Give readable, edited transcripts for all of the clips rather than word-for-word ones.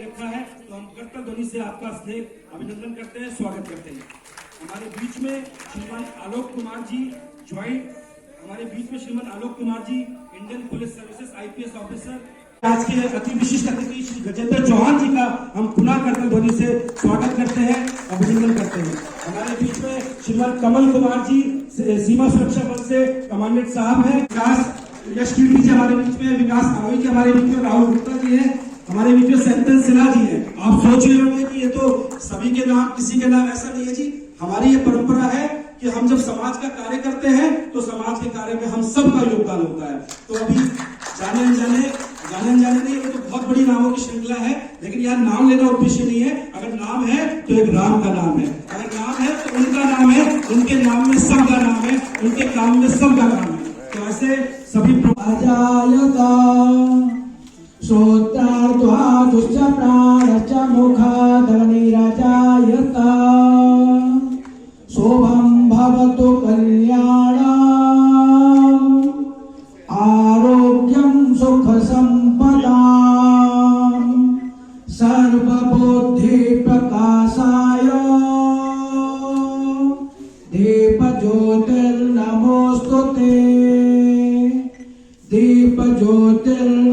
रखा है तो हम करतल ध्वनि से आपका स्नेह अभिनंदन करते हैं, स्वागत करते हैं। हमारे बीच में श्रीमान आलोक कुमार जी ज्वाइंट, हमारे बीच में श्रीमान Alok Kumar ji Indian police services IPS officer. आज के अति विशिष्ट अतिथि श्री गजेंद्र चौहान जी का हम पुनः करतल ध्वनि से स्वागत करते हैं, अभिनंदन करते हैं। हमारे बीच में श्रीमान कमल कुमार जी सीमा सुरक्षा बल से कमांडेंट साहब है। विकास यश कीर्ति जी हमारे बीच में, विकास आरोही जी हमारे बीच में, राहुल गुप्ता जी है हमारे बीच में, सेंतन सिन्हा जी है। आप सोच रहे होंगे कि ये तो सभी के नाम, किसी के नाम, ऐसा नहीं है जी। हमारी ये परंपरा है कि हम जब समाज का कार्य करते हैं तो समाज के कार्य में हम सबका योगदान होता है। तो अभी जाने अनजाने नहीं, ये तो बहुत बड़ी नामों की श्रृंखला है, लेकिन यहाँ नाम लेना उद्देश्य नहीं है। अगर नाम है तो एक राम का नाम है, अगर नाम है तो उनका नाम है, उनके नाम में सबका नाम है, उनके काम में सबका नाम है। तो ऐसे सभी श्रोत्रार्ध्वा दुश्च प्राणश्च मुखादनिरजायता शोभं भवतु कल्याणम् आरोग्यं सुख संपदाम् सर्वबुद्धि प्रकाशाय दीप ज्योतिर्नमोस्तुते दीप ज्योतिर्नमोस्तुते।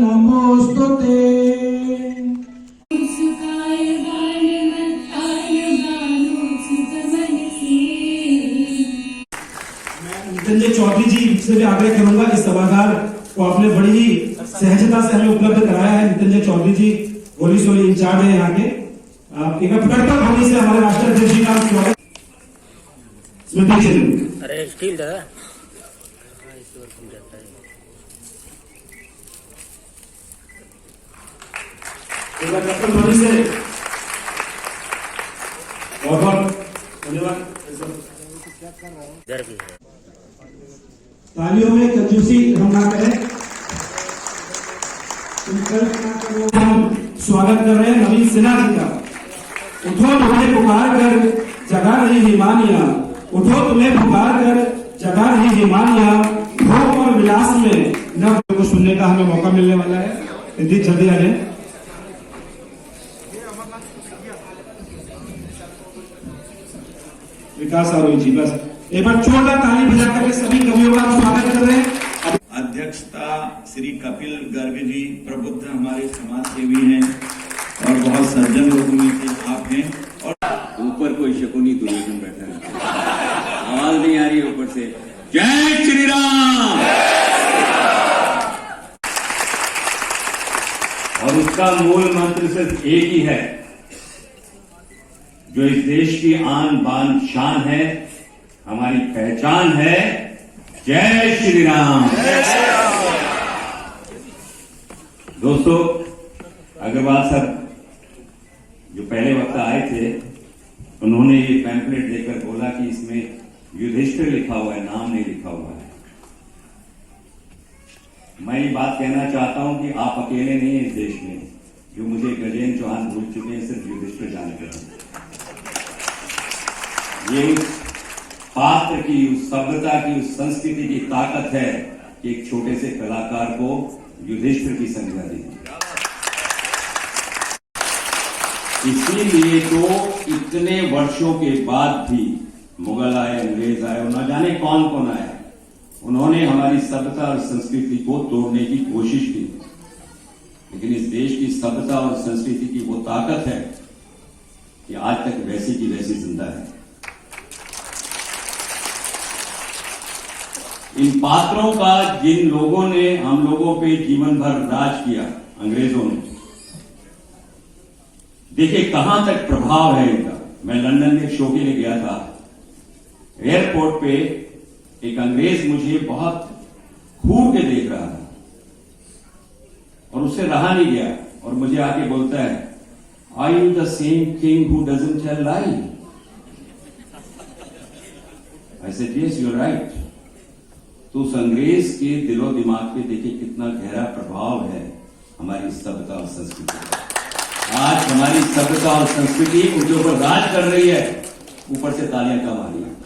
नितिन चौधरी जी से भी आग्रह करूंगा, इस सभागार को आपने बड़ी ही सहजता से हमें उपलब्ध कराया है। नितिन चौधरी जी पुलिस इंचार्ज है यहाँ के। एक करतल ध्वनि से हमारे राष्ट्राध्यक्ष जी का स्वागत। स्मृति चिन्ह अरे स्टील दादा करतल ध्वनि से बहुत बहुत धन्यवाद। तालियों में कंजूसी हम ना करें। हम स्वागत कर रहे हैं नवीन सिन्हा जी का। उठो तुम्हें पुकार कर जगा रही हिमानिया, उठो तुम्हें पुकार कर जगा रही हिमानिया, भोग और विलास में न को सुनने का हमें मौका मिलने वाला है। हिंदी जल्दी आ जाए। विकास आरोही जी, बस एक बार जोरदार ताली बजा करके सभी कवियों का स्वागत कर रहे हैं। अध्यक्षता श्री कपिल गर्ग जी, प्रबुद्ध हमारे समाज सेवी हैं और बहुत सज्जन लोगों में से आप हैं। और ऊपर कोई शकुनी दुर्योधन बैठा है, आवाज नहीं आ रही ऊपर से। जय श्री राम। और उसका मूल मंत्र सिर्फ एक ही है, जो इस देश की आन बान शान है, हमारी पहचान है। जय श्री राम। दोस्तों, अग्रवाल सर जो पहले वक्त आए थे, उन्होंने ये पैम्पलेट देकर बोला कि इसमें युधिष्ठिर लिखा हुआ है, नाम नहीं लिखा हुआ है। मैं ये बात कहना चाहता हूं कि आप अकेले नहीं हैं इस देश में जो मुझे गजेंद्र चौहान भूल चुके हैं, सिर्फ युधिष्ठिर जानते हैं। ये उस पात्र की, उस सभ्यता की, उस संस्कृति की ताकत है कि एक छोटे से कलाकार को युधिष्ठिर की संज्ञा दी। इसीलिए तो इतने वर्षों के बाद भी मुगल आए, अंग्रेज आए और न जाने कौन कौन आया, उन्होंने हमारी सभ्यता और संस्कृति को तोड़ने की कोशिश की, लेकिन इस देश की सभ्यता और संस्कृति की वो ताकत है कि आज तक वैसी की वैसी जिंदा है। इन पात्रों का जिन लोगों ने हम लोगों पे जीवन भर राज किया, अंग्रेजों ने, देखिए कहां तक प्रभाव है इनका। मैं लंदन में शो के लिए गया था, एयरपोर्ट पे एक अंग्रेज मुझे बहुत घूर के देख रहा था और उससे रहा नहीं गया और मुझे आके बोलता है, are you the same king who doesn't tell lie? I said yes you are right. तो उस अंग्रेज के दिलो दिमाग पे देखिए कितना गहरा प्रभाव है हमारी सभ्यता और संस्कृति का। आज हमारी सभ्यता और संस्कृति उनके ऊपर राज कर रही है, ऊपर से तालियां कम आ रही हैं।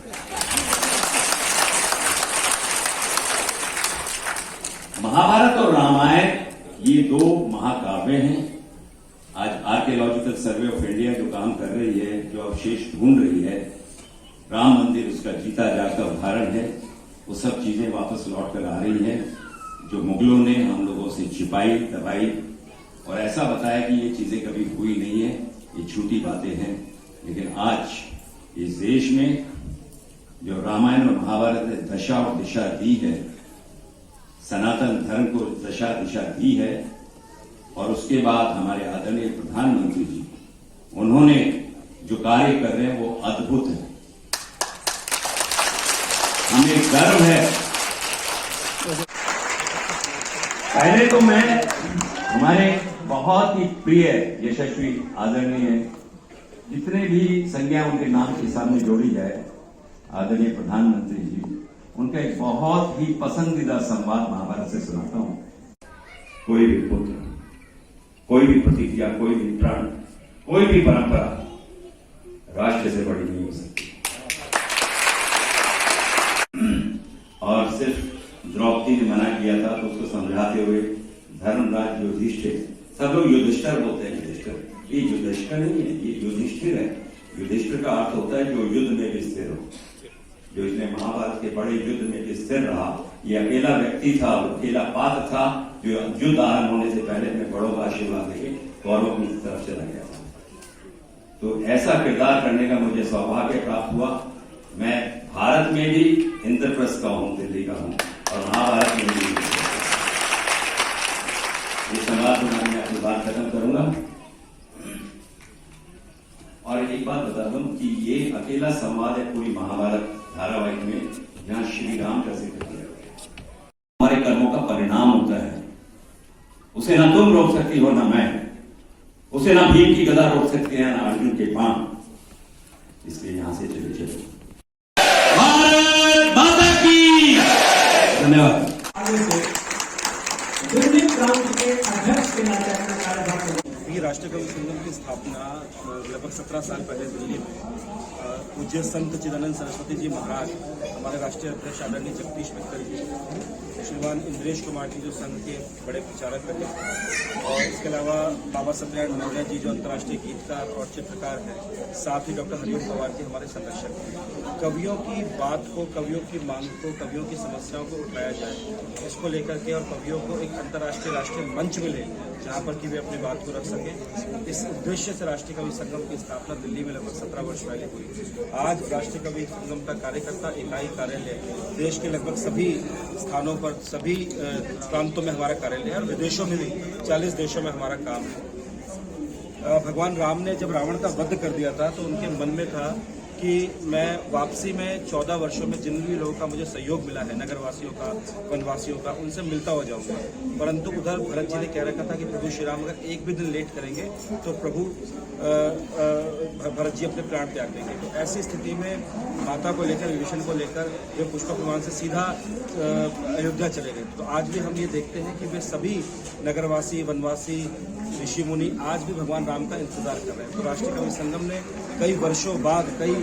महाभारत और रामायण ये दो महाकाव्य हैं। आज आर्कियोलॉजिकल सर्वे ऑफ इंडिया जो काम कर रही है, जो अवशेष ढूंढ रही है, राम मंदिर उसका जीता जागता उदाहरण है। वो सब चीजें वापस लौट कर आ रही हैं जो मुगलों ने हम लोगों से छिपाई दबाई और ऐसा बताया कि ये चीजें कभी हुई नहीं है, ये झूठी बातें हैं। लेकिन आज इस देश में जो रामायण और महाभारत ने दशा और दिशा दी है, सनातन धर्म को दशा दिशा दी है, और उसके बाद हमारे आदरणीय प्रधानमंत्री जी उन्होंने जो कार्य कर रहे हैं वो अद्भुत है। हमें गर्व है। पहले तो मैं हमारे बहुत ही प्रिय यशस्वी आदरणीय जितने भी संज्ञा उनके नाम के सामने जोड़ी जाए, आदरणीय प्रधानमंत्री जी, उनका एक बहुत ही पसंदीदा संवाद महाभारत से सुनाता हूं। कोई भी पुत्र, कोई भी प्रतिक्रिया, कोई भी प्राण, कोई भी परंपरा राष्ट्र से बड़ी नहीं हो सकती। और सिर्फ द्रौपदी ने मना किया था तो उसको समझाते हुए धर्मराज युधिष्ठिर, सब लोग युधिष्ठिर बोलते हैं, युधिष्ठिर, ये युधिष्ठिर नहीं है, ये युधिष्ठिर है। युधिष्ठिर का अर्थ होता है जो युद्ध में भी स्थिर हो, जो इसने महाभारत के बड़े युद्ध में भी स्थिर रहा। ये अकेला व्यक्ति था, अकेला पात्र था जो युद्ध आरंभ होने से पहले अपने बड़ों का आशीर्वाद लेके कौरवों की तरफ चला गया था। तो ऐसा किरदार करने का मुझे सौभाग्य प्राप्त हुआ। मैं भारत में भी इंद्रप्रस्थ का हूं, दिल्ली का हूं, और महाभारत में भी। ये संवाद मैं अपनी बात खत्म करूंगा और एक बात बता दूं कि ये अकेला संवाद है पूरी महाभारत धारावाहिक में जहां श्री राम का जिक्र किया गया। हमारे कर्मों का परिणाम होता है, उसे ना तुम रोक सकती हो ना मैं, उसे ना भीम की गदा रोक सकते हैं ना अर्जुन के बाण। इसलिए यहां से चले चलो। भारत माता की धन्यवाद। आगे से दिल्ली प्रांत के अध्यक्ष के नाते अपना कार्यभार राष्ट्रीय कवि संगम की स्थापना लगभग 17 साल पहले दिल्ली में पूज्य संत चिदानंद सरस्वती जी महाराज, हमारे राष्ट्रीय अध्यक्ष आदरणीय जगदीश मित्तल जी, श्रीमान इंद्रेश कुमार जी जो संघ के बड़े प्रचारक रहे, और इसके अलावा बाबा सत्यनारायण मौर्य जी जो अंतर्राष्ट्रीय गीतकार और चित्रकार हैं, साथ ही डॉक्टर हरिओम पवार जी हमारे संरक्षक हैं। कवियों की बात को, कवियों की मांग को, कवियों की समस्याओं को उठाया जाए, इसको लेकर के, और कवियों को एक अंतर्राष्ट्रीय राष्ट्रीय मंच मिले जहाँ पर कि वे अपनी बात को रख सकें, इस उद्देश्य से राष्ट्रीय कवि संगम की स्थापना दिल्ली में लगभग 17 वर्ष पहले हुई। आज राष्ट्रीय कवि संगम का कार्यकर्ता इकाई कार्यालय देश के लगभग सभी स्थानों पर, सभी प्रांतों में हमारा कार्यालय है, और विदेशों में भी 40 देशों में हमारा काम है। भगवान राम ने जब रावण का वध कर दिया था तो उनके मन में था कि मैं वापसी में 14 वर्षों में जिन भी लोगों का मुझे सहयोग मिला है, नगरवासियों का, वनवासियों का, उनसे मिलता हो जाऊंगा। परंतु उधर भरत जी ने कह रखा था कि प्रभु श्री राम अगर एक भी दिन लेट करेंगे तो प्रभु भरत जी अपने प्राण त्याग देंगे। तो ऐसी स्थिति में माता को लेकर, विभीषण को लेकर वे पुष्पक विमान से सीधा अयोध्या चले गए। तो आज भी हम ये देखते हैं कि वे सभी नगरवासी, वनवासी, ऋषि मुनि आज भी भगवान राम का इंतजार कर रहे हैं। तो राष्ट्रीय कवि संगम ने कई वर्षों बाद, कई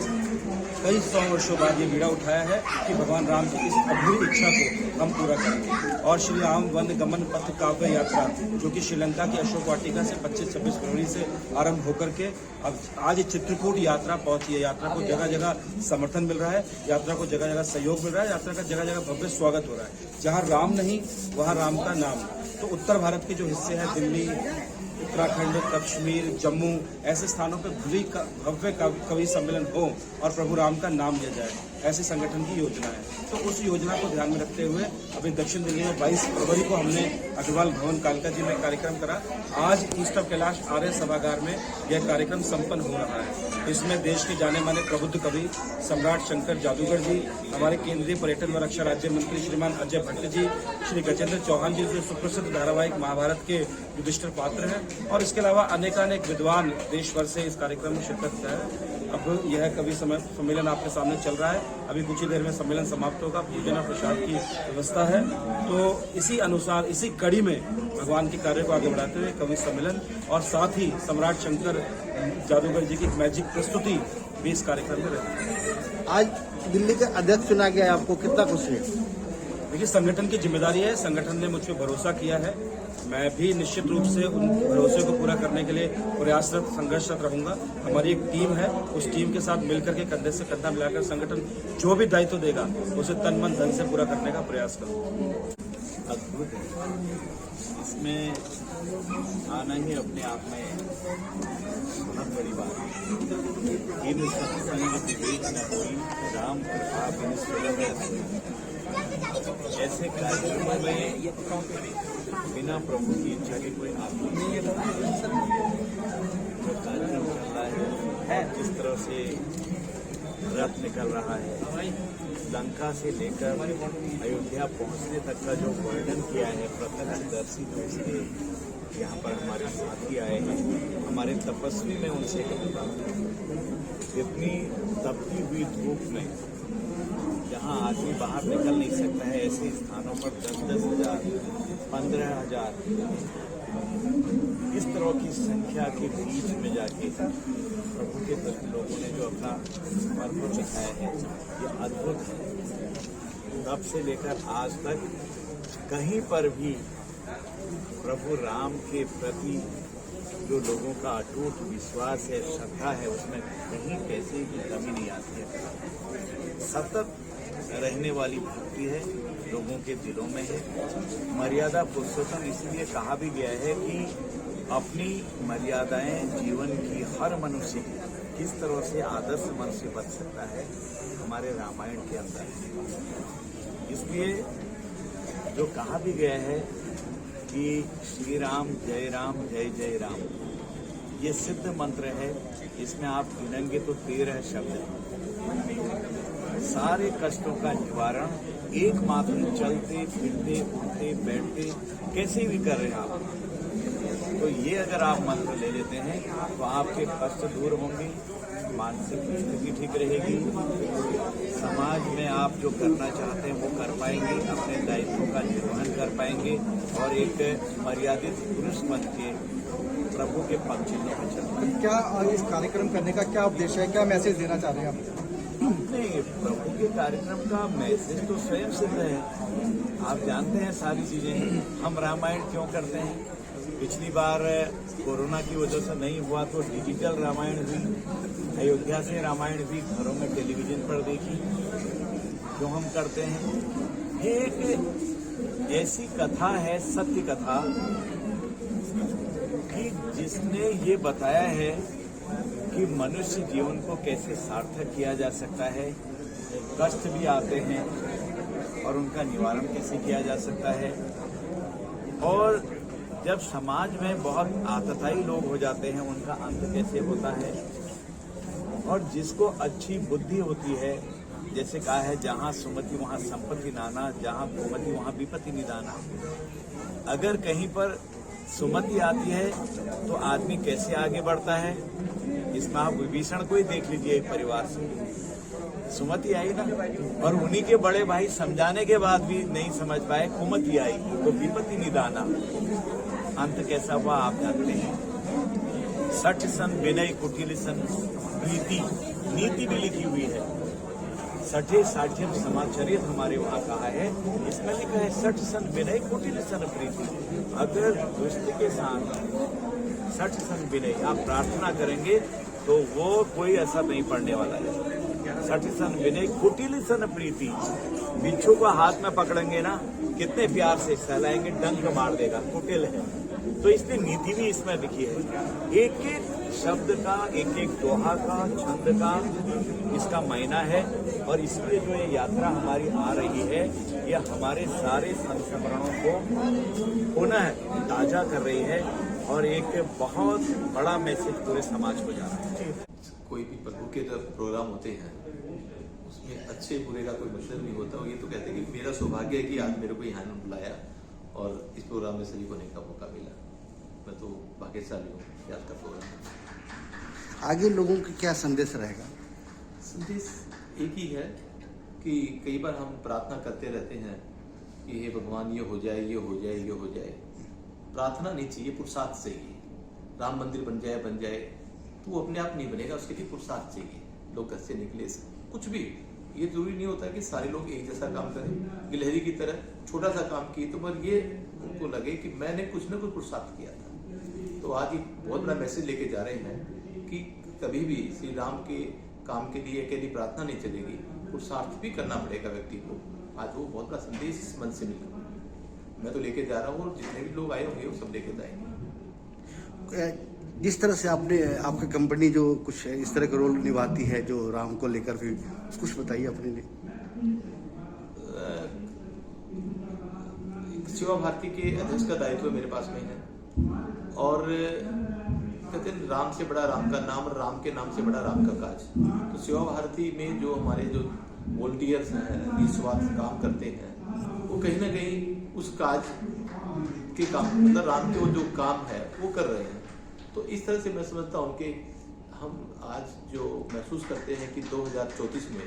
100 वर्षों बाद ये बीड़ा उठाया है कि भगवान राम की इस अधूरी इच्छा को हम पूरा करेंगे। और श्री राम वन गमन पथ काव्य यात्रा जो कि श्रीलंका की अशोक वाटिका से 25-26 फरवरी से आरंभ होकर के अब आज चित्रकूट यात्रा पहुंची है। यात्रा को जगह जगह समर्थन मिल रहा है, यात्रा को जगह जगह सहयोग मिल रहा है, यात्रा का जगह जगह भव्य स्वागत हो रहा है। जहाँ राम नहीं वहाँ राम का नाम। तो उत्तर भारत के जो हिस्से हैं, दिल्ली, उत्तराखंड, कश्मीर, जम्मू, ऐसे स्थानों पर भव्य कवि सम्मेलन हो और प्रभु राम का नाम लिया जाए, ऐसे संगठन की योजना है। तो उस योजना को ध्यान में रखते हुए अभी दक्षिण दिल्ली में 22 फरवरी को हमने अग्रवाल भवन कालका जी में कार्यक्रम करा। आज ईस्ट ऑफ कैलाश आर्य सभागार में यह कार्यक्रम संपन्न हो रहा है। इसमें देश के जाने माने प्रबुद्ध कवि सम्राट शंकर जादूगर जी, हमारे केंद्रीय पर्यटन व रक्षा राज्य मंत्री श्रीमान अजय भट्ट जी, श्री गजेंद्र चौहान जी जो सुप्रसिद्ध धारावाहिक महाभारत के युधिष्ठिर पात्र हैं, और इसके अलावा अनेकानेक विद्वान देश भर से इस कार्यक्रम में शिरकत किया है। अब यह कवि सम्मेलन आपके सामने चल रहा है। अभी कुछ ही देर में सम्मेलन समाप्त होगा, पूजन और प्रसाद की व्यवस्था है। तो इसी अनुसार, इसी कड़ी में भगवान के कार्य को आगे बढ़ाते हुए कवि सम्मेलन और साथ ही सम्राट शंकर जादूगर जी की मैजिक प्रस्तुति भी इस कार्यक्रम में रहती है। आज दिल्ली का अध्यक्ष चुना गया है, आपको कितना खुशी है? देखिए, संगठन की जिम्मेदारी है, संगठन ने मुझ पर भरोसा किया है। मैं भी निश्चित रूप से उन भरोसे को पूरा करने के लिए प्रयासरत, संघर्षरत रहूंगा। हमारी एक टीम है, उस टीम के साथ मिलकर के कंधे से कंधा मिलाकर संगठन जो भी दायित्व देगा उसे तन मन धन से पूरा करने का प्रयास करूंगा। अद्भुत है, इसमें आना ही अपने आप में बहुत बड़ी बात है। इन सत्संग विवेक न होई, राम कृपा बिन सुलभ। ऐसे कार्यक्रमों में बिना प्रभु की इच्छा के कोई आप नहीं। जो कार्यक्रम चल रहा है, जिस तरह से रथ निकल रहा है, लंका से लेकर अयोध्या पहुंचने तक का जो वर्णन किया है, प्रत्यक्षदर्शी रूप से यहाँ पर हमारे साथी आए हैं। हमारे तपस्वी में उनसे कहूँगा, इतनी तपती हुई धूप में जहाँ आदमी बाहर निकल नहीं सकता है, ऐसे स्थानों पर 10-10 हज़ार, 15 हज़ार इस तरह की संख्या के बीच में जाके प्रभु के प्रति लोगों ने जो अपना समर्पण दिखाया है, ये अद्भुत है। तब से लेकर आज तक कहीं पर भी प्रभु राम के प्रति जो लोगों का अटूट विश्वास है, श्रद्धा है, उसमें कहीं पैसे की कमी नहीं आती है। सतत रहने वाली भक्ति है, लोगों के दिलों में है। मर्यादा पुरुषोत्तम इसलिए कहा भी गया है कि अपनी मर्यादाएं जीवन की हर मनुष्य किस तरह से आदर्श मनुष्य बन सकता है, हमारे रामायण के अंदर है। इसलिए जो कहा भी गया है कि श्री राम जय जय राम, ये सिद्ध मंत्र है। इसमें आप गिनेंगे तो 13 शब्द हैं। सारे कष्टों का निवारण एकमात्र चलते फिरते उठते बैठते कैसे भी कर रहे हैं आप, तो ये अगर आप मंत्र ले लेते हैं तो आपके कष्ट दूर होंगे, मानसिक स्थिति ठीक रहेगी, समाज में आप जो करना चाहते हैं वो कर पाएंगे, अपने दायित्वों का निर्वहन कर पाएंगे और एक मर्यादित पुरुष बन के प्रभु के पग चिन्हों पर चलते। क्या इस कार्यक्रम करने का क्या उद्देश्य है, क्या मैसेज देना चाह रहे हैं आप? नहीं, प्रभु के कार्यक्रम का मैसेज तो स्वयं सिद्ध है। आप जानते हैं सारी चीजें। हम रामायण क्यों करते हैं? पिछली बार कोरोना की वजह से नहीं हुआ तो डिजिटल रामायण हुई, अयोध्या से रामायण भी घरों में टेलीविजन पर देखी। जो हम करते हैं, ये एक ऐसी कथा है, सत्य कथा, कि जिसने ये बताया है कि मनुष्य जीवन को कैसे सार्थक किया जा सकता है, कष्ट भी आते हैं और उनका निवारण कैसे किया जा सकता है, और जब समाज में बहुत आतताई लोग हो जाते हैं उनका अंत कैसे होता है, और जिसको अच्छी बुद्धि होती है, जैसे कहा है जहाँ सुमति वहाँ संपत्ति नाना, जहाँ कुमति वहाँ विपत्ति निदाना। अगर कहीं पर सुमति आती है तो आदमी कैसे आगे बढ़ता है, इसमें आप विभीषण को ही देख लीजिए। एक परिवार से सुमति आई ना, और उन्हीं के बड़े भाई समझाने के बाद भी नहीं समझ पाए, कुमति आई तो विपत्ति निदाना। अंत कैसा हुआ आप जानते हैं। 60 सन विनय कुटिल सन प्रीति, नीति भी लिखी हुई है। 60 साठ्यम समाचरित हमारे वहाँ कहा है, इसमें लिखा है 60 सन विनय कुटिल सन प्रीति। अगर दुष्ट के साथ 60 सन विनय आप प्रार्थना करेंगे तो वो कोई असर नहीं पड़ने वाला है। 60 सन विनय कुटिल सन प्रीति, बिच्छू को हाथ में पकड़ेंगे ना, कितने प्यार से सहलाएंगे, डंक मार देगा, कुटिल है। तो इसलिए नीति भी इसमें लिखी है। एक एक शब्द का, एक एक दोहा का, छंद का इसका मायना है, और इसलिए जो ये यात्रा हमारी आ रही है, ये हमारे सारे संस्मरणों को पुनः ताजा कर रही है और एक बहुत बड़ा मैसेज पूरे समाज को जा रहा है। कोई भी प्रभु के जब प्रोग्राम होते हैं उसमें अच्छे बुरे का कोई मतलब नहीं होता। ये तो कहते हैं कि मेरा सौभाग्य है कि आज मेरे को यहाँ बुलाया और इस प्रोग्राम में शरीक होने का मौका मिला। मैं तो भाग्यशाली हूँ, याद का प्रोग्राम। आगे लोगों को क्या संदेश रहेगा? संदेश एक ही है कि कई बार हम प्रार्थना करते रहते हैं कि हे भगवान ये हो जाए, ये हो जाए, ये हो जाए। प्रार्थना नहीं चाहिए, पुरुषार्थ चाहिए। राम मंदिर बन जाए तो वो अपने आप नहीं बनेगा, उसके लिए पुरुषार्थ चाहिए। लोग घर से निकले, कुछ भी, ये जरूरी नहीं होता कि सारे लोग एक जैसा काम करें। गिलहरी की तरह छोटा सा काम किए तो पर ये उनको लगे कि मैंने कुछ ना कुछ पुरुषार्थ किया था। तो आज एक बहुत बड़ा मैसेज लेके जा रहे हैं कि कभी भी श्री राम के काम के लिए अकेली प्रार्थना नहीं चलेगी, पुरुषार्थ भी करना पड़ेगा व्यक्ति को। आज वो बहुत बड़ा संदेश इस मन से मिला, मैं तो लेके जा रहा हूँ और जितने भी लोग आए होंगे वो सब लेके जाएंगे। जिस तरह से आपकी कंपनी जो कुछ इस तरह का रोल निभाती है जो राम को लेकर, फिर कुछ बताइए अपने लिए। सेवा भारती के अध्यक्ष का दायित्व मेरे पास में है और कहते हैं राम से बड़ा राम का नाम, राम के नाम से बड़ा राम का काज। तो सेवा भारती में जो हमारे जो वॉलंटियर्स हैं, निस्वार्थ काम करते हैं, वो कहीं ना कहीं उस काज के काम, मतलब राम के वो जो काम है वो कर रहे हैं। तो इस तरह से मैं समझता हूँ कि हम आज जो महसूस करते हैं कि 2034 में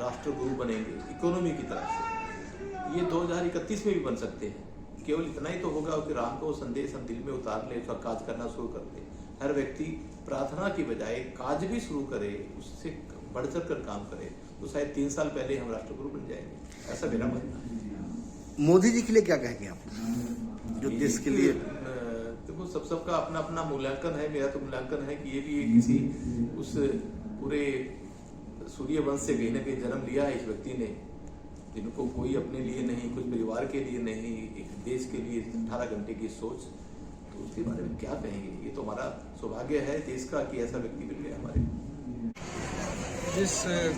राष्ट्र गुरु बनेंगे इकोनॉमी की तरफ से, ये 2031 में भी बन सकते हैं। केवल इतना ही तो होगा कि राम का वो संदेश हम दिल में उतार ले, उसका काज करना शुरू कर दे। हर व्यक्ति प्रार्थना की बजाय काज भी शुरू करे, उससे बढ़ चढ़ कर काम करे, तो शायद 3 साल पहले हम राष्ट्रगुरु बन जाएंगे, ऐसा मेरा मानना है। मोदी जी के लिए क्या कहेंगे आप, जो देश के लिए? देखो, सबका अपना अपना मूल्यांकन है। मेरा तो मूल्यांकन है कि ये भी किसी उस पूरे सूर्य वंश से कहीं ना कहीं जन्म लिया है इस व्यक्ति ने, जिनको कोई अपने लिए नहीं, कुछ परिवार के लिए नहीं, एक देश के लिए 18 घंटे की सोच। तो उसके बारे में क्या कहेंगे? ये तो हमारा सौभाग्य है देश का कि ऐसा व्यक्ति मिल गया हमारे। जिस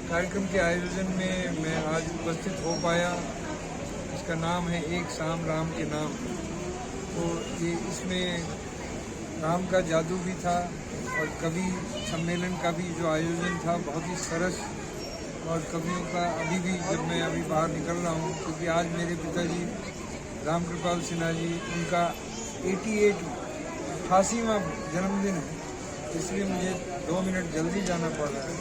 कार्यक्रम के आयोजन में मैं आज उपस्थित हो पाया, इसका नाम है एक शाम राम के नाम। तो ये इसमें राम का जादू भी था और कवि सम्मेलन का भी जो आयोजन था बहुत ही सरस, और कवियों का अभी भी जब मैं अभी बाहर निकल रहा हूँ, क्योंकि आज मेरे पिताजी राम कृपाल सिन्हा जी, उनका 88वां जन्मदिन है, इसलिए मुझे 2 मिनट जल्दी जाना पड़ रहा है।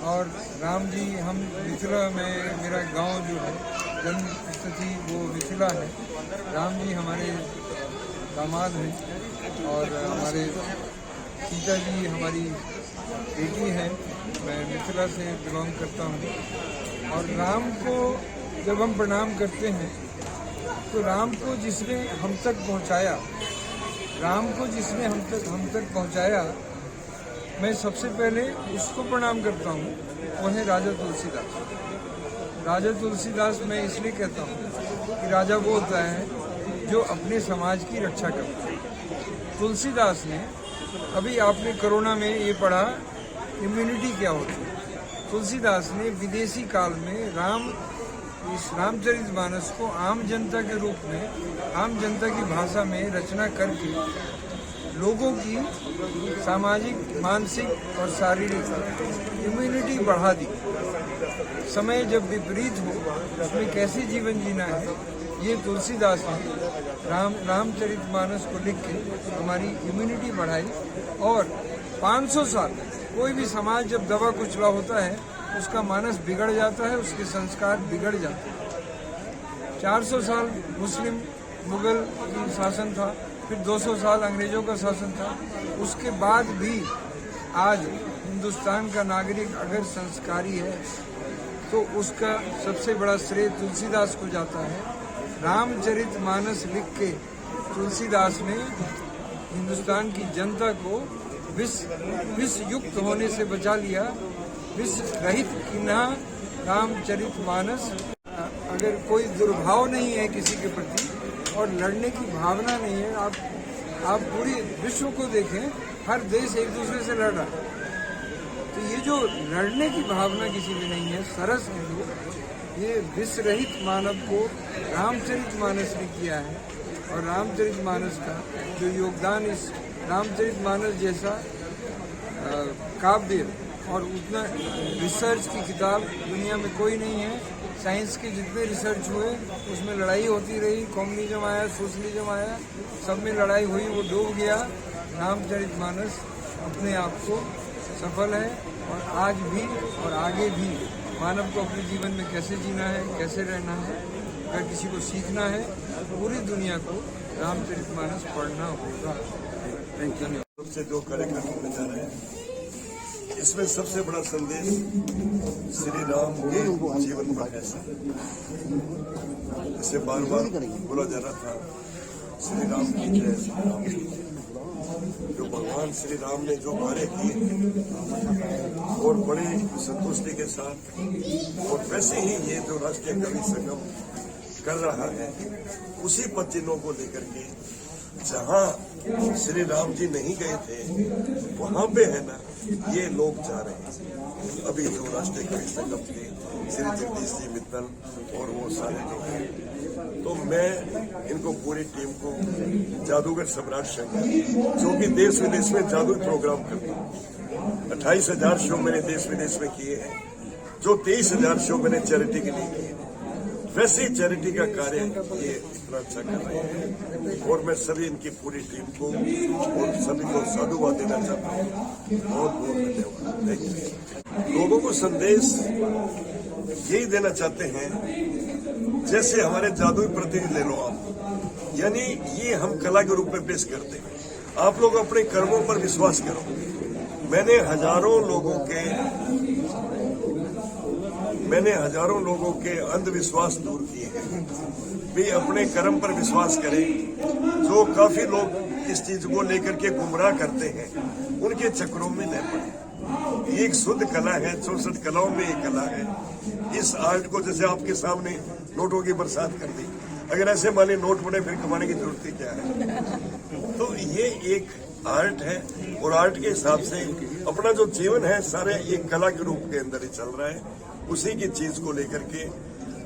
और राम जी, हम मिथिला में, मेरा गांव जो है जन्म स्थिति वो मिथिला है। राम जी हमारे दामाद हैं और हमारे सीता जी हमारी बेटी है। मैं मिथिला से बिलोंग करता हूँ। और राम को जब हम प्रणाम करते हैं तो राम को जिसने हम तक पहुँचाया, राम को जिसने हम तक पहुँचाया, मैं सबसे पहले उसको प्रणाम करता हूँ, वो है राजा तुलसीदास। राजा तुलसीदास मैं इसलिए कहता हूँ कि राजा वो होता है जो अपने समाज की रक्षा करता है। तुलसीदास ने, अभी आपने कोरोना में ये पढ़ा इम्यूनिटी क्या होती है। तुलसीदास ने विदेशी काल में इस रामचरितमानस को आम जनता के रूप में, आम जनता की भाषा में रचना करके लोगों की सामाजिक, मानसिक और शारीरिक इम्यूनिटी बढ़ा दी। समय जब विपरीत हो उसमें कैसे जीवन जीना है, ये तुलसीदास ने रामचरितमानस को लिख के हमारी इम्यूनिटी बढ़ाई। और 500 साल कोई भी समाज जब दबा कुचला होता है उसका मानस बिगड़ जाता है, उसके संस्कार बिगड़ जाते हैं। 400 साल मुस्लिम मुगल की शासन था, फिर 200 साल अंग्रेजों का शासन था। उसके बाद भी आज हिंदुस्तान का नागरिक अगर संस्कारी है तो उसका सबसे बड़ा श्रेय तुलसीदास को जाता है। रामचरितमानस लिख के तुलसीदास ने हिंदुस्तान की जनता को विष युक्त होने से बचा लिया। विष रहित किन्हा रामचरितमानस। अगर कोई दुर्भाव नहीं है किसी के प्रति और लड़ने की भावना नहीं है, आप पूरी विश्व को देखें, हर देश एक दूसरे से लड़ रहा है। तो ये जो लड़ने की भावना किसी में नहीं है, सरस हिंदू, ये विष रहित मानव को रामचरितमानस ने किया है। और रामचरितमानस का जो योगदान, इस रामचरितमानस जैसा काव्य और उतना रिसर्च की किताब दुनिया में कोई नहीं है। साइंस के जितने रिसर्च हुए उसमें लड़ाई होती रही, कम्युनिज्म आया, सोशलिज्म आया, सब में लड़ाई हुई, वो डूब गया। रामचरितमानस अपने आप को सफल है और आज भी और आगे भी मानव को अपने जीवन में कैसे जीना है, कैसे रहना है, अगर किसी को सीखना है तो पूरी दुनिया को रामचरितमानस पढ़ना होगा। धन्यवाद। से जो कार्यक्रम होने जा रहे हैं, इसमें सबसे बड़ा संदेश श्री राम के जीवन पर है। इसे बार बार बोला जा रहा था, श्री राम की जय, श्री राम की जय। जो भगवान श्री राम ने जो कार्य किए और बड़े संतुष्टि के साथ, और वैसे ही ये जो राष्ट्रीय कवि संगम कर रहा है, उसी पद चिन्हों को लेकर के जहाँ श्री राम जी नहीं गए थे वहां पे है ना ये लोग जा रहे हैं। अभी जो राष्ट्रीय कवि संगम के श्री जगदीश जी मित्तल और वो सारे जो हैं, तो मैं इनको पूरी टीम को, जादूगर सम्राट शंकर जो कि देश विदेश में जादू प्रोग्राम करते हैं, 28,000 शो मैंने देश विदेश में किए हैं, जो 23,000 शो मैंने चैरिटी के लिए किए। वैसे चैरिटी का कार्य ये इतना अच्छा कर रहे हैं और मैं सभी इनकी पूरी टीम को और सभी को साधुवाद देना चाहता हूँ। बहुत बहुत धन्यवाद। लोगों को संदेश यही देना चाहते हैं, जैसे हमारे जादुई प्रतिनिधि ले लो आप, यानी ये हम कला के रूप में पेश करते हैं। आप लोग अपने कर्मों पर विश्वास करो। मैंने हजारों लोगों के अंधविश्वास दूर किए हैं। भी अपने कर्म पर विश्वास करें। जो काफी लोग इस चीज को लेकर के गुमराह करते हैं, उनके चक्रों में न पड़े। ये एक शुद्ध कला है, 64 कलाओं में एक कला है। इस आर्ट को जैसे आपके सामने नोटों की बरसात कर दी, अगर ऐसे माने नोट बने फिर कमाने की जरूरत ही क्या है। तो ये एक आर्ट है और आर्ट के हिसाब से अपना जो जीवन है सारे एक कला के रूप के अंदर ही चल रहा है। उसी की चीज को लेकर के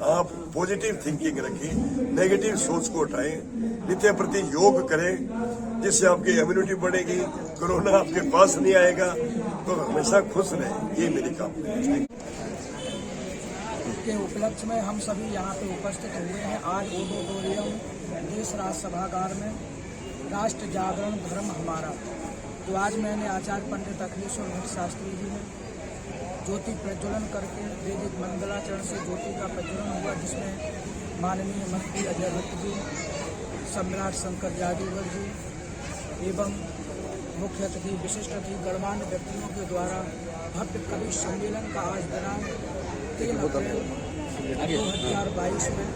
आप पॉजिटिव थिंकिंग रखें, नेगेटिव सोच को हटाएं, नित्य प्रति योग करें, जिससे आपकी इम्यूनिटी बढ़ेगी, कोरोना आपके पास नहीं आएगा, तो हमेशा खुश रहें। ये मेरी कामना है। के उपलक्ष्य में हम सभी यहाँ पे उपस्थित हुए हैं। आज ऑडिटोरियम देश राज्य सभागार में राष्ट्र जागरण धर्म हमारा, तो आज मैंने आचार्य पंडित अखिलेश्वर भट्ट शास्त्री जी ने ज्योति प्रज्वलन करके वैदिक मंगलाचरण से ज्योति का प्रज्वलन हुआ, जिसमें माननीय मंत्री अजय भट्ट जी, सम्राट शंकर जादूगर जी एवं मुख्य अतिथि विशिष्ट अतिथि गणमान्य व्यक्तियों के द्वारा भव्य कवि सम्मेलन का आज दिनांक 3 अप्रैल 2022 में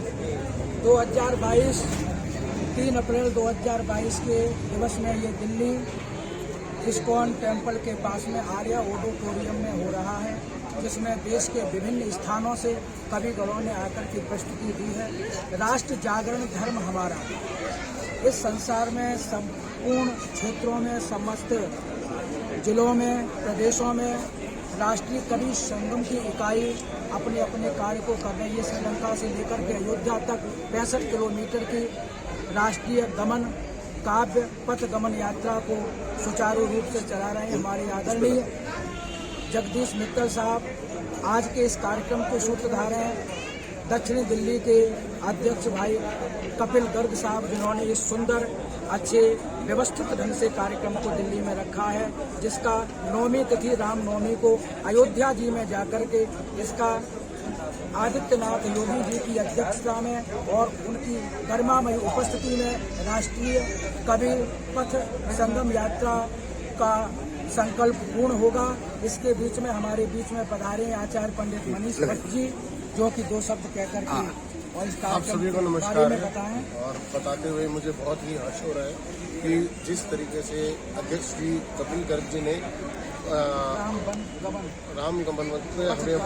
3 अप्रैल 2022 के दिवस में ये दिल्ली इस्कॉन टेम्पल के पास में आर्या ऑडिटोरियम में हो रहा है, जिसमें देश के विभिन्न स्थानों से कविगणों ने आकर के प्रस्तुति दी है। राष्ट्र जागरण धर्म हमारा इस संसार में संपूर्ण क्षेत्रों में, समस्त जिलों में, प्रदेशों में राष्ट्रीय कवि संगम की इकाई अपने अपने कार्य को कर रही है। श्रीलंका से लेकर के अयोध्या तक 65 किलोमीटर की राष्ट्रीय गमन काव्य पथ गमन यात्रा को सुचारू रूप से चला रहे हैं हमारे आदरणीय जगदीश मित्तल साहब। आज के इस कार्यक्रम के सूत्रधार हैं दक्षिणी दिल्ली के अध्यक्ष भाई कपिल गर्ग साहब, जिन्होंने इस सुंदर अच्छे व्यवस्थित ढंग से कार्यक्रम को दिल्ली में रखा है, जिसका 9वीं तिथि रामनवमी को अयोध्या जी में जाकर के इसका आदित्यनाथ योगी जी की अध्यक्षता में और उनकी गरिमामयी उपस्थिति में राष्ट्रीय कवि पथ संगम यात्रा का संकल्प पूर्ण होगा। इसके बीच में हमारे बीच में पधारे आचार्य पंडित मनीष भट्ट जी, जो कि 2 शब्द कहकर के और इस आप सभी को नमस्कार है। और बताते हुए मुझे बहुत ही हर्ष हो रहा है कि जिस तरीके से अध्यक्ष श्री कपिल गर्ग जी ने राम गमन में हमें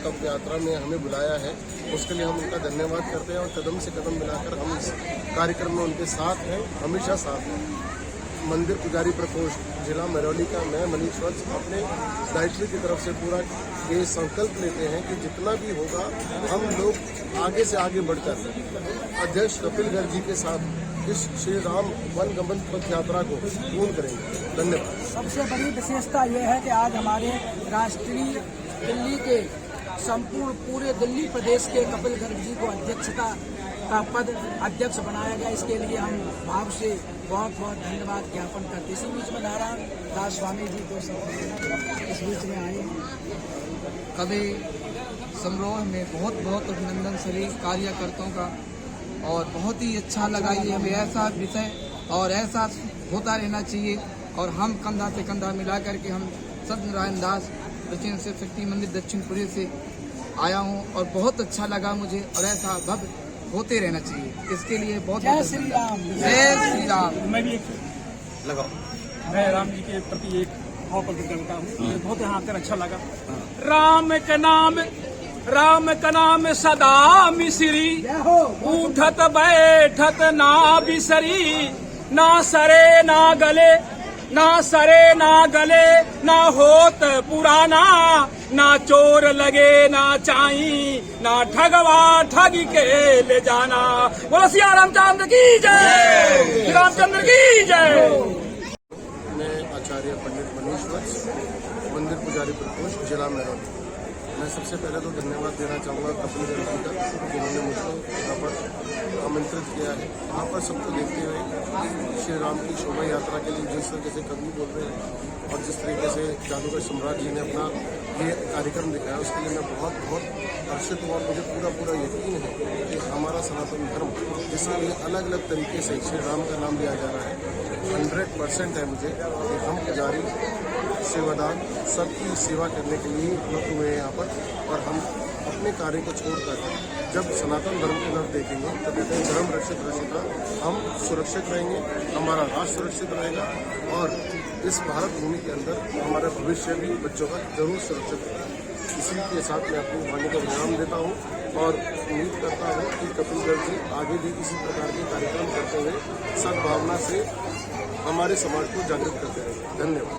पथ यात्रा में हमें बुलाया है, उसके लिए हम उनका धन्यवाद करते हैं और कदम से कदम मिलाकर हम इस कार्यक्रम में उनके साथ हैं, हमेशा साथ हैं। मंदिर पुजारी प्रकोष्ठ जिला मरौली का मैं मनीष वत्स अपने दायित्व की तरफ से पूरा ये संकल्प लेते हैं कि जितना भी होगा हम लोग आगे से आगे बढ़कर अध्यक्ष कपिल गर्ग जी के साथ इस श्री राम वन गमन पथ यात्रा को पूर्ण करेंगे। धन्यवाद। सबसे बड़ी विशेषता यह है कि आज हमारे राष्ट्रीय दिल्ली के संपूर्ण पूरे दिल्ली प्रदेश के कपिल गर्ग जी को अध्यक्षता का पद अध्यक्ष बनाया गया, इसके लिए हम भाव से बहुत बहुत धन्यवाद ज्ञापन करते। इसी बीच में नारायण दास स्वामी जी 2 शब्द इस बीच में आए। कभी समारोह में बहुत बहुत अभिनंदन सभी कार्यकर्ताओं का, और बहुत ही अच्छा लगा। ये हमें ऐसा विषय और ऐसा होता रहना चाहिए, और हम कंधा से कंधा मिला करके हम सत्यनारायण दास दक्षिण शिव शक्ति मंदिर दक्षिणपुरी से आया हूँ, और बहुत अच्छा लगा मुझे, और ऐसा भव्य होते रहना चाहिए। इसके लिए बहुत जय श्री राम। जय श्री राम। मैं भी लगाओ। मैं राम जी के प्रति एक भाव प्रकट करता हूँ। मुझे बहुत यहाँ आकर अच्छा लगा। राम का नाम सदा मिश्री, उठत बैठत ना बिसरी, ना सरे ना गले, ना होत पुराना, ना चोर लगे ना चाई, ना ठगवा ठगी के ले जाना। बोलो सिया रामचंद्र की जय, श्री रामचंद्र की जय। मैं आचार्य पंडित मनीष वत्स, मंदिर पुजारी प्रकोष्ठ, जिला मेरठ। मैं सबसे पहले तो धन्यवाद देना चाहूँगा कपिल देव जी का, जिन्होंने मुझको यहाँ पर आमंत्रित किया है। यहाँ पर सबको देखते हुए श्री राम की शोभा यात्रा के लिए जिस तरीके से कवि बोल रहे हैं और जिस तरीके से जादूगर सम्राट जी ने अपना ये कार्यक्रम दिखाया, उसके लिए मैं बहुत बहुत हर्षित हूँ। और मुझे पूरा यकीन है कि हमारा सनातन धर्म, जिसके लिए अलग अलग तरीके से श्री राम का नाम लिया जा रहा है, 100% है मुझे कि हम पुजारी सेवादार सबकी सेवा करने के लिए उपलब्ध हुए हैं यहाँ पर। और हम अपने कार्य को छोड़कर जब सनातन धर्म की तरफ देखेंगे तो कहते हैं धर्म रक्षित रक्षिता, हम सुरक्षित रहेंगे, हमारा राष्ट्र सुरक्षित रहेगा, और इस भारत भूमि के अंदर हमारा भविष्य भी बच्चों का जरूर सुरक्षित रहेगा। इसी के साथ मैं अपनी वाणी को विराम देता हूँ, और उम्मीद करता हूँ कि कपिल देव जी आगे भी इसी प्रकार के कार्यक्रम करते हुए सद्भावना से हमारे समाज को जागृत करते रहेंगे। धन्यवाद।